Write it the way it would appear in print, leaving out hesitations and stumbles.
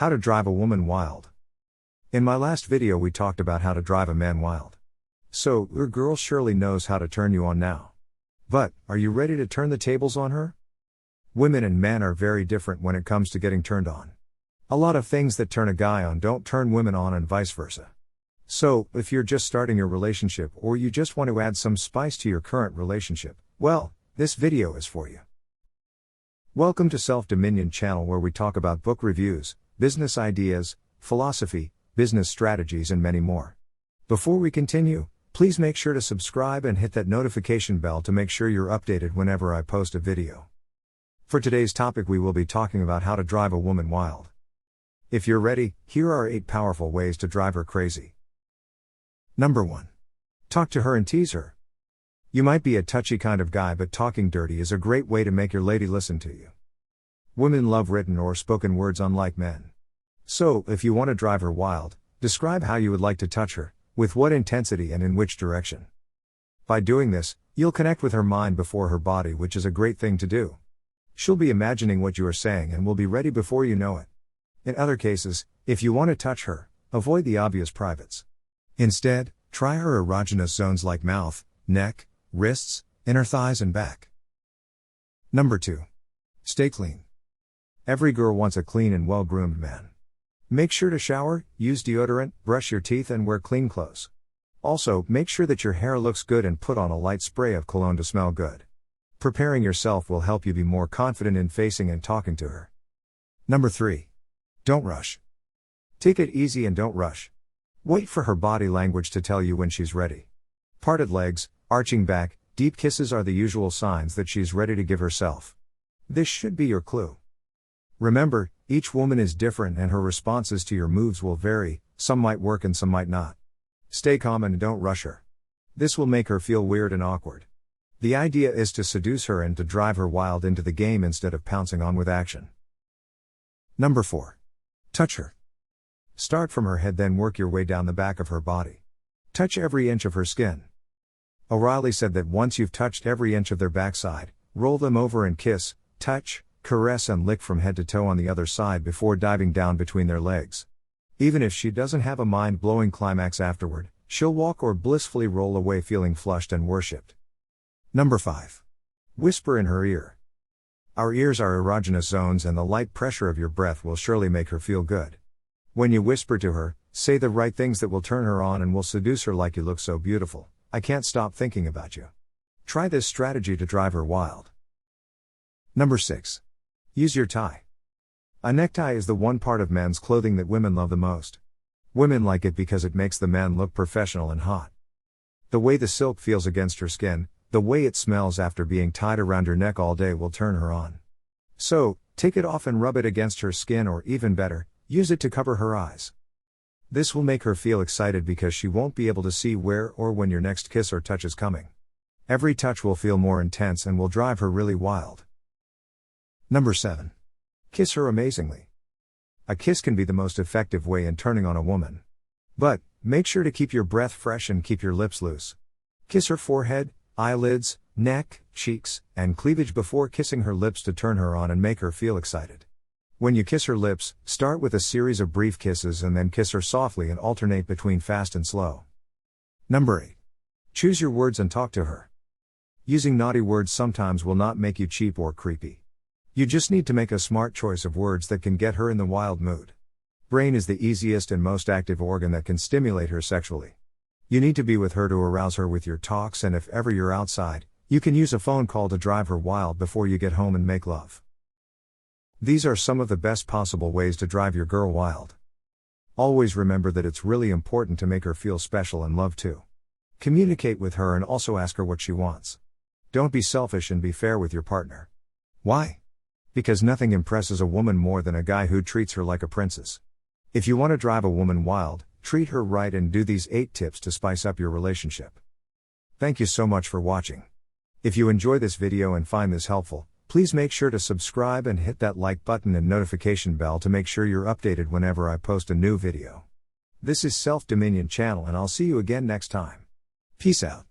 How to drive a woman wild. In my last video we talked about how to drive a man wild. So, your girl surely knows how to turn you on now. But, are you ready to turn the tables on her? Women and men are very different when it comes to getting turned on. A lot of things that turn a guy on don't turn women on and vice versa. So, if you're just starting your relationship or you just want to add some spice to your current relationship, well, this video is for you. Welcome to Self-Dominion channel, where we talk about book reviews, business ideas, philosophy, business strategies and many more. Before we continue, please make sure to subscribe and hit that notification bell to make sure you're updated whenever I post a video. For today's topic we will be talking about how to drive a woman wild. If you're ready, here are 8 powerful ways to drive her crazy. Number 1. Talk to her and tease her. You might be a touchy kind of guy, but talking dirty is a great way to make your lady listen to you. Women love written or spoken words unlike men. So, if you want to drive her wild, describe how you would like to touch her, with what intensity and in which direction. By doing this, you'll connect with her mind before her body, which is a great thing to do. She'll be imagining what you are saying and will be ready before you know it. In other cases, if you want to touch her, avoid the obvious privates. Instead, try her erogenous zones like mouth, neck, wrists, inner thighs and back. Number 2. Stay clean. Every girl wants a clean and well-groomed man. Make sure to shower, use deodorant, brush your teeth and wear clean clothes. Also, make sure that your hair looks good and put on a light spray of cologne to smell good. Preparing yourself will help you be more confident in facing and talking to her. Number 3. Don't rush. Take it easy and don't rush. Wait for her body language to tell you when she's ready. Parted legs, arching back, deep kisses are the usual signs that she's ready to give herself. This should be your clue. Remember, each woman is different and her responses to your moves will vary, some might work and some might not. Stay calm and don't rush her. This will make her feel weird and awkward. The idea is to seduce her and to drive her wild into the game instead of pouncing on with action. Number 4. Touch her. Start from her head, then work your way down the back of her body. Touch every inch of her skin. O'Reilly said that once you've touched every inch of their backside, roll them over and kiss, touch, caress and lick from head to toe on the other side before diving down between their legs. Even if she doesn't have a mind-blowing climax afterward, she'll walk or blissfully roll away feeling flushed and worshipped. Number 5. Whisper in her ear. Our ears are erogenous zones and the light pressure of your breath will surely make her feel good. When you whisper to her, say the right things that will turn her on and will seduce her, like, "You look so beautiful, I can't stop thinking about you." Try this strategy to drive her wild. Number 6. Use your tie. A necktie is the one part of men's clothing that women love the most. Women like it because it makes the man look professional and hot. The way the silk feels against her skin, the way it smells after being tied around your neck all day will turn her on. So, take it off and rub it against her skin, or even better, use it to cover her eyes. This will make her feel excited because she won't be able to see where or when your next kiss or touch is coming. Every touch will feel more intense and will drive her really wild. Number 7. Kiss her amazingly. A kiss can be the most effective way in turning on a woman. But, make sure to keep your breath fresh and keep your lips loose. Kiss her forehead, eyelids, neck, cheeks, and cleavage before kissing her lips to turn her on and make her feel excited. When you kiss her lips, start with a series of brief kisses and then kiss her softly and alternate between fast and slow. Number 8. Choose your words and talk to her. Using naughty words sometimes will not make you cheap or creepy. You just need to make a smart choice of words that can get her in the wild mood. Brain is the easiest and most active organ that can stimulate her sexually. You need to be with her to arouse her with your talks, and if ever you're outside, you can use a phone call to drive her wild before you get home and make love. These are some of the best possible ways to drive your girl wild. Always remember that it's really important to make her feel special and loved too. Communicate with her and also ask her what she wants. Don't be selfish and be fair with your partner. Why? Because nothing impresses a woman more than a guy who treats her like a princess. If you want to drive a woman wild, treat her right and do these 8 tips to spice up your relationship. Thank you so much for watching. If you enjoy this video and find this helpful, please make sure to subscribe and hit that like button and notification bell to make sure you're updated whenever I post a new video. This is Self-Dominion channel and I'll see you again next time. Peace out.